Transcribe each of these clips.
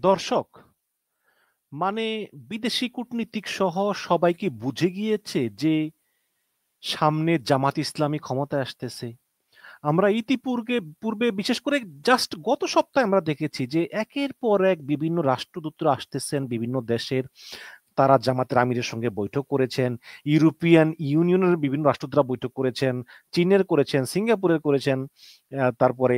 দর্শক মানে বিদেশি কূটনীতিক সহ সবাই কি বুঝে গিয়েছে যে সামনে জামাত ইসলামী ক্ষমতায় আসতেছে? আমরা ইতিপূর্বে পূর্বে বিশেষ করে জাস্ট গত সপ্তাহে আমরা দেখেছি যে একের পর এক বিভিন্ন রাষ্ট্রদূতরা আসতেছেন বিভিন্ন দেশের। তারা জামাতের আমিরের সঙ্গে বৈঠক করেছেন, ইউরোপিয়ান ইউনিয়নের বিভিন্ন রাষ্ট্রদূতরা বৈঠক করেছেন, চীনের করেছেন, সিঙ্গাপুরের করেছেন, তারপরে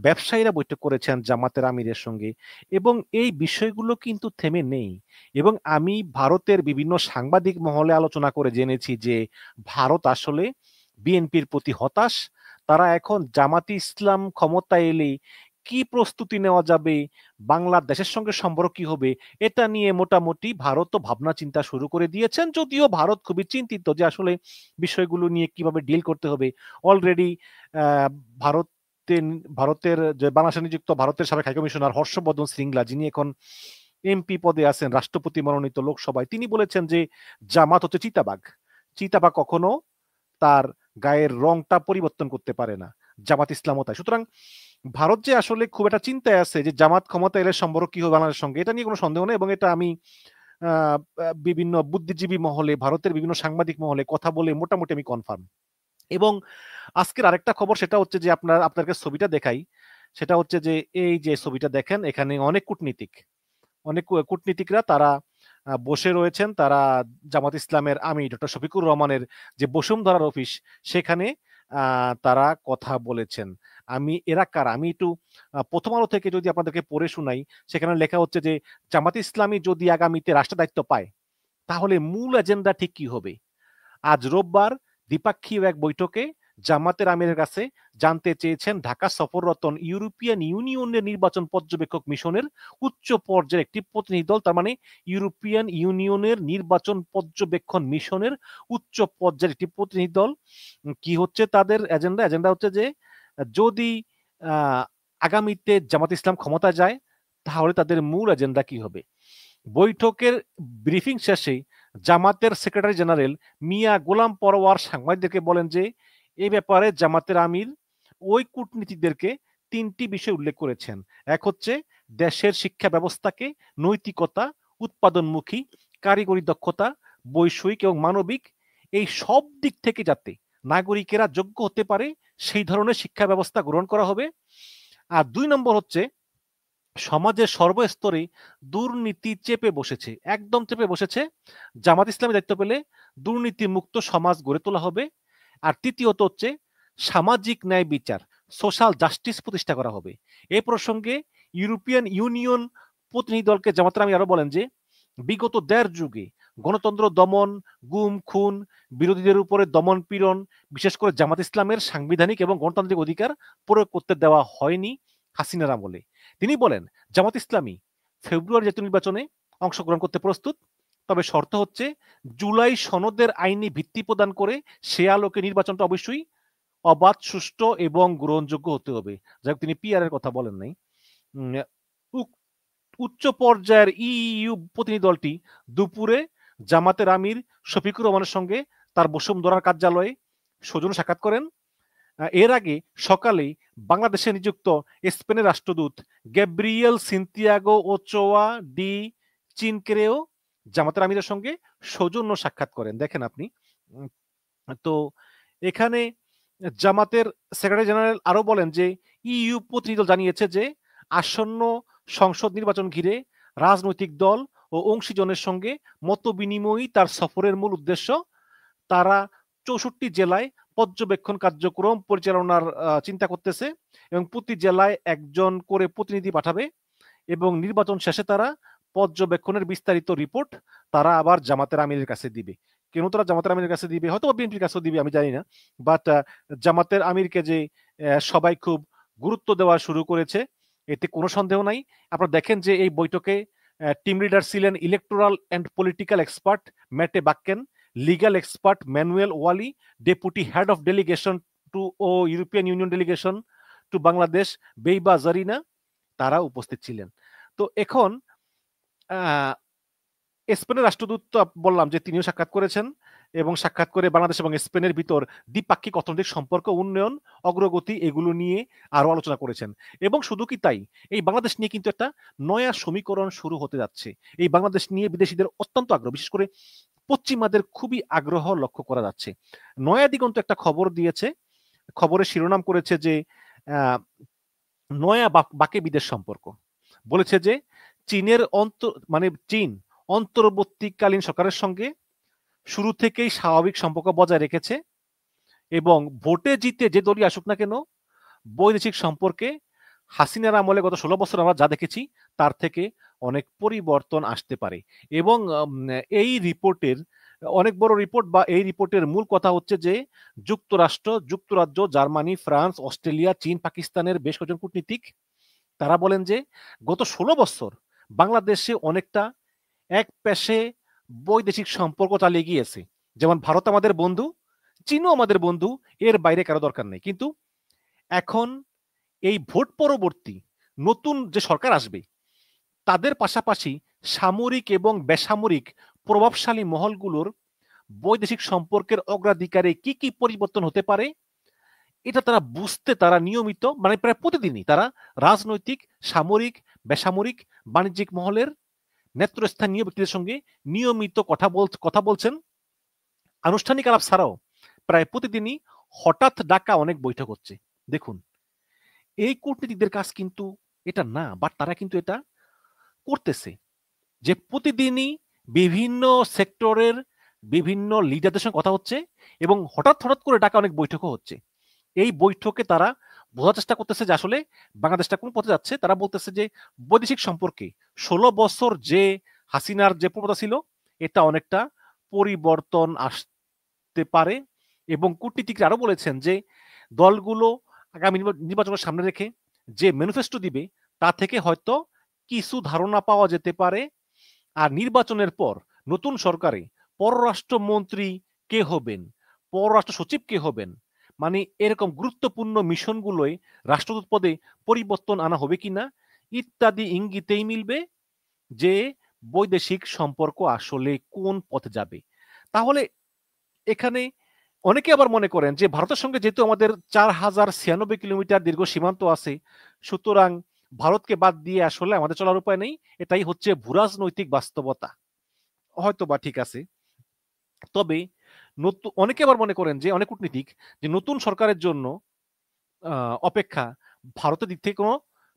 ব্যবসায়ীরা বৈঠক করেছেন জামাতের আমিরের সঙ্গে। এবং এই বিষয়গুলো কিন্তু থেমে নেই। এবং আমি ভারতের বিভিন্ন সাংবাদিক মহলে আলোচনা করে জেনেছি যে ভারত আসলে বিএনপির প্রতি হতাশ। তারা এখন জামাতে ইসলাম ক্ষমতায় এলে কি প্রস্তুতি নেওয়া যাবে, বাংলাদেশের সঙ্গে সম্পর্ক কি হবে, এটা নিয়ে মোটামুটি ভারতও ভাবনা চিন্তা শুরু করে দিয়েছেন। যদিও ভারত খুবই চিন্তিত যে আসলে বিষয়গুলো নিয়ে কিভাবে ডিল করতে হবে। অলরেডি ভারত ভারতের যে বাংলাদেশে নিযুক্ত ভারতের সাবেক হাইকমিশনার হর্ষবর্ধন শ্রীংলা, যিনি এখন এমপি পদে আছেন রাষ্ট্রপতি মনোনীত লোকসভায়, তিনি বলেছেন যে জামাত হচ্ছে চিতাবাঘ। চিতাবাঘ কখনো তার গায়ের রংটা পরিবর্তন করতে পারে না, জামাত ইসলামও তাই। সুতরাং ভারত যে আসলে খুব একটা চিন্তায় আছে যে জামাত ক্ষমতা এলে সম্পর্ক কি হবে বাংলাদেশের সঙ্গে, এটা নিয়ে কোনো সন্দেহ নেই। এবং এটা আমি বিভিন্ন বুদ্ধিজীবী মহলে, ভারতের বিভিন্ন সাংবাদিক মহলে কথা বলে মোটামুটি আমি কনফার্ম। এবং আজকের আরেকটা খবর সেটা হচ্ছে যে আপনাকে ছবিটা দেখাই। সেটা হচ্ছে যে এই যে ছবিটা দেখেন, এখানে অনেক কূটনীতিকরা তারা বসে রয়েছেন। তারা জামাত ইসলামের আমির ডক্টর শফিকুর রহমানের যে বসুন্ধরার অফিস, সেখানে তারা কথা বলেছেন। এরা কারা আমি একটু প্রথম আলো থেকে যদি আপনাদেরকে পড়ে শোনাই, সেখানে লেখা হচ্ছে যে জামাত ইসলামী যদি আগামীতে রাষ্ট্র দায়িত্ব পায় তাহলে মূল এজেন্ডা ঠিক কি হবে। আজ রোববার দ্বিপাক্ষিক এক বৈঠকে জামাতের আমিরের কাছে জানতে চেয়েছেন ঢাকা সফররত ইউরোপিয়ান ইউনিয়নের নির্বাচন পর্যবেক্ষক মিশনের উচ্চ পর্যায়ের একটি প্রতিনিধি দল। তার মানে ইউরোপিয়ান ইউনিয়নের নির্বাচন পর্যবেক্ষণ মিশনের উচ্চ পর্যায়ের একটি প্রতিনিধি দল। কি হচ্ছে তাদের এজেন্ডা? এজেন্ডা হচ্ছে যে যদি আগামীতে জামাত ইসলাম ক্ষমতা যায় তাহলে তাদের মূল এজেন্ডা কি হবে। বৈঠকের ব্রিফিং শেষে জামাতের সেক্রেটারি জেনারেল মিয়া গোলাম পরোয়ার সাংবাদিকদেরকে বলেন যে এই ব্যাপারে জামাতের আমির ওই কূটনীতিকদেরকে তিনটি বিষয় উল্লেখ করেছেন। এক হচ্ছে দেশের শিক্ষা ব্যবস্থাকে নৈতিকতা, উৎপাদনমুখী, কারিগরি দক্ষতা, বৈষয়িক এবং মানবিক এই সব দিক থেকে যাতে নাগরিকেরা যোগ্য হতে পারে সেই ধরনের শিক্ষা ব্যবস্থা গ্রহণ করা হবে। আর ২ নম্বর হচ্ছে সমাজের সর্বস্তরে দুর্নীতি চেপে বসেছে, একদম চেপে বসেছে। জামাত ইসলামী দায়িত্ব পেলে দুর্নীতি মুক্ত সমাজ গড়ে তোলা হবে। আর তৃতীয়ত হচ্ছে সামাজিক ন্যায় বিচার, সোশ্যাল জাস্টিস প্রতিষ্ঠা করা হবে। এই প্রসঙ্গে ইউরোপিয়ান ইউনিয়ন প্রতিনিধি দলকে জামাত আমির আরো বলেন যে বিগত ১.৫ যুগে গণতন্ত্র দমন, গুম খুন, বিরোধীদের উপরে দমন পীড়ন, বিশেষ করে জামাত ইসলামের সাংবিধানিক এবং গণতান্ত্রিক অধিকার প্রয়োগ করতে দেওয়া হয়নি হাসিনার আমলে। তিনি বলেন জামাত ইসলামী ফেব্রুয়ারি জাতীয় নির্বাচনে অংশগ্রহণ করতে প্রস্তুত, তবে শর্ত হচ্ছে জুলাই সনদের আইনি ভিত্তি প্রদান করে সে আলোকে নির্বাচনটা অবশ্যই অবাধ, সুষ্ঠু এবং গ্রহণযোগ্য হতে হবে। যাই হোক, তিনি পিআর এর কথা বলেন নাই। উচ্চ পর্যায়ের ইইউ প্রতিনিধি দলটি দুপুরে জামাতের আমির শফিকুর রহমানের সঙ্গে তার বসুন্ধরার কার্যালয়ে সৌজন্য সাক্ষাৎ করেন। এর আগে সকালেই বাংলাদেশে নিযুক্ত স্পেনের রাষ্ট্রদূত গ্যাব্রিয়েল সিন্তিয়াগো ওচোয়া ডি চিনকেরেও জামাতের আমিরের সঙ্গে সৌজন্য সাক্ষাৎ করেন। দেখেন আপনি। তো এখানে জামাতের সেক্রেটারি জেনারেল আরো বলেন যে ইইউ প্রতিনিধি দল জানিয়েছে যে আসন্ন সংসদ নির্বাচন ঘিরে রাজনৈতিক দল ও অংশীজনের সঙ্গে মত বিনিময়ই তার সফরের মূল উদ্দেশ্য। তারা ৬৪ জেলায় পর্যবেক্ষণ কার্যক্রম পরিচালনার চিন্তা করতেছে এবং প্রতি জেলায় একজন করে প্রতিনিধি পাঠাবে এবং নির্বাচন শেষে তারা পর্যবেক্ষণের বিস্তারিত রিপোর্ট তারা আবার জামাতের আমিরের কাছে দিবে। কেন তারা জামাতের আমিরের কাছে দিবে, হয়তো বিএনপির কাছেও দিবে, আমি জানি না। বাট জামাতের আমিরকে যে সবাই খুব গুরুত্ব দেওয়া শুরু করেছে এতে কোনো সন্দেহ নাই। আপনারা দেখেন যে এই বৈঠকে টিম লিডার ছিলেন electoral and political expert Mette Bakken, legal expert Manuel Wally, deputy head of delegation to European Union delegation to Bangladesh Baiba Zarina, তারা উপস্থিত ছিলেন। তো এখন স্পেনের রাষ্ট্রদূত তো বললাম যে তিনিও সাক্ষাৎ করেছেন এবং সাক্ষাৎ করে বাংলাদেশ এবং স্পেনের ভিতর দ্বিপাক্ষিক অর্থনৈতিক সম্পর্ক উন্নয়ন অগ্রগতি এগুলো নিয়ে আরো আলোচনা করেছেন। এবং শুধু কি তাই, এই বাংলাদেশ নিয়ে কিন্তু একটা নয়া সমীকরণ শুরু হতে যাচ্ছে। এই বাংলাদেশ নিয়ে বিদেশিদের অত্যন্ত আগ্রহ, বিশেষ করে পশ্চিমাদের খুবই আগ্রহ লক্ষ্য করা যাচ্ছে। নয়া দিগন্ত একটা খবর দিয়েছে, খবরের শিরোনাম করেছে যে নয়া বাকে বিদেশ সম্পর্ক। বলেছে যে চীনের মানে চীন অন্তর্বর্তীকালীন সরকারের সঙ্গে শুরু থেকেই স্বাভাবিক সম্পর্ক বজায় রেখেছে এবং ভোটে জিতে যে দলই আসুক না কেন বৈদেশিক সম্পর্কে হাসিনার আমলে গত 16 বছর আমরা যা দেখেছি তার থেকে অনেক পরিবর্তন আসতে পারে। এবং এই রিপোর্টের অনেক বড় রিপোর্ট বা এই রিপোর্টের মূল কথা হচ্ছে যে যুক্তরাষ্ট্র, যুক্তরাজ্য, জার্মানি, ফ্রান্স, অস্ট্রেলিয়া, চীন, পাকিস্তানের বেশ কয়েকজন কূটনীতিক তারা বলেন যে গত 16 বছর বাংলাদেশে অনেকটা এক পেশে বৈদেশিক সম্পর্ক চালিয়ে গিয়েছে। যেমন ভারত আমাদের বন্ধু, চীনও আমাদের বন্ধু, এর বাইরে কারো দরকার নেই। কিন্তু এখন এই ভোট পরবর্তী নতুন যে সরকার আসবে তাদের পাশাপাশি সামরিক এবং বেসামরিক প্রভাবশালী মহলগুলোর বৈদেশিক সম্পর্কের অগ্রাধিকারে কি কি পরিবর্তন হতে পারে এটা তারা বুঝতে তারা নিয়মিত মানে প্রায় প্রতিদিনই তারা রাজনৈতিক, সামরিক, বেসামরিক, বাণিজ্যিক মহলের নেতৃস্থানীয় ব্যক্তিদের সঙ্গে নিয়মিত কথা বলছেন। আনুষ্ঠানিক আলাপ ছাড়াও প্রায় প্রতিদিনই হঠাৎ ডাকা অনেক বৈঠক হচ্ছে। দেখুন, এই কূটনীতিকদের কাজ কিন্তু এটা না, বাট তারা কিন্তু এটা করতেছে যে প্রতিদিনই বিভিন্ন সেক্টরের বিভিন্ন লিডারদের সঙ্গে কথা হচ্ছে এবং হঠাৎ হঠাৎ করে ডাকা অনেক বৈঠকও হচ্ছে। এই বৈঠকে তারা বোঝার চেষ্টা করতেছে যে আসলে বাংলাদেশটা কোন পথে যাচ্ছে। তারা বলতেছে যে বৈদেশিক সম্পর্কে 16 বছর যে হাসিনার যে প্রবণতা ছিল এটা অনেকটা পরিবর্তন আসতে পারে। এবং কূটনীতিকরা আরো বলেছেন যে দলগুলো আগামী নির্বাচনের সামনে রেখে যে ম্যানিফেস্টো দিবে তা থেকে হয়তো কিছু ধারণা পাওয়া যেতে পারে। আর নির্বাচনের পর নতুন সরকারে পররাষ্ট্রমন্ত্রী কে হবেন, পররাষ্ট্র সচিব কে হবেন, মানে এরকম গুরুত্বপূর্ণ মিশনগুলোয় রাষ্ট্রদূত পদে পরিবর্তন আনা হবে কিনা ইত্যাদি ইঙ্গিতেই মিলবে যে বৈদেশিক সম্পর্ক আসলে কোন পথে যাবে। তাহলে এখানে অনেকে আবার মনে করেন যে ভারতের সঙ্গে যেহেতু আমাদের 4096 কিলোমিটার দীর্ঘ সীমান্ত আছে, সুতরাং ভারতকে বাদ দিয়ে আসলে আমাদের চলার উপায় নেই, এটাই হচ্ছে ভূরাজনৈতিক বাস্তবতা। হয়তো বা ঠিক আছে। তবে অনেকে আবার মনে করেন যে অনেক কূটনীতিক যে নতুন সরকারের জন্য অপেক্ষা ভারতের দিক থেকে কোনো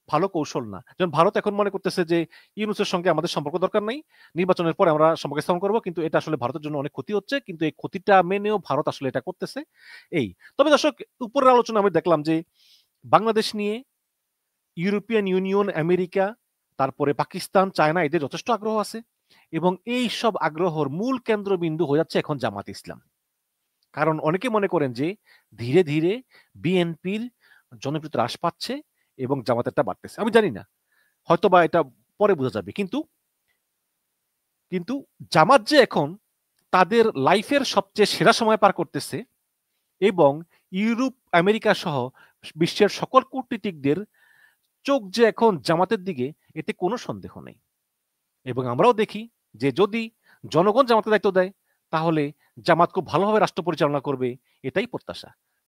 ভালো কৌশল না। যেমন ভারত এখন মনে করতেছে যে ইউনূসের সঙ্গে আমাদের সম্পর্ক দরকার নাই, নির্বাচনের পরে আমরা সম্পর্ক স্থাপন করবো, কিন্তু এটা আসলে ভারতের জন্য অনেক ক্ষতি হচ্ছে, কিন্তু এই ক্ষতিটা মেনেও ভারত আসলে এটা করতেছে। এই তবে দর্শক, উপরের আলোচনা আমি দেখলাম যে বাংলাদেশ নিয়ে ইউরোপিয়ান ইউনিয়ন, আমেরিকা, তারপরে পাকিস্তান, চায়না এদের যথেষ্ট আগ্রহ আছে এবং এই সব আগ্রহর মূল কেন্দ্রবিন্দু হয়ে যাচ্ছে এখন জামাত ইসলাম। কারণ অনেকে মনে করেন যে ধীরে ধীরে বিএনপির জনপ্রিয়তা হ্রাস পাচ্ছে এবং জামাতেরটা বাড়তেছে। আমি জানি না, হয়তো বা এটা পরে বোঝা যাবে। কিন্তু কিন্তু জামাত যে এখন তাদের লাইফের সবচেয়ে সেরা সময় পার করতেছে এবং ইউরোপ, আমেরিকা সহ বিশ্বের সকল কূটনীতিকদের চোখ যে এখন জামাতের দিকে, এতে কোনো সন্দেহ নেই। এবং আমরাও দেখি যে যদি জনগণ জামাতকে দায়িত্ব দেয় তাহলে জামাত খুব ভালোভাবে রাষ্ট্র পরিচালনা করবে, এটাই প্রত্যাশা।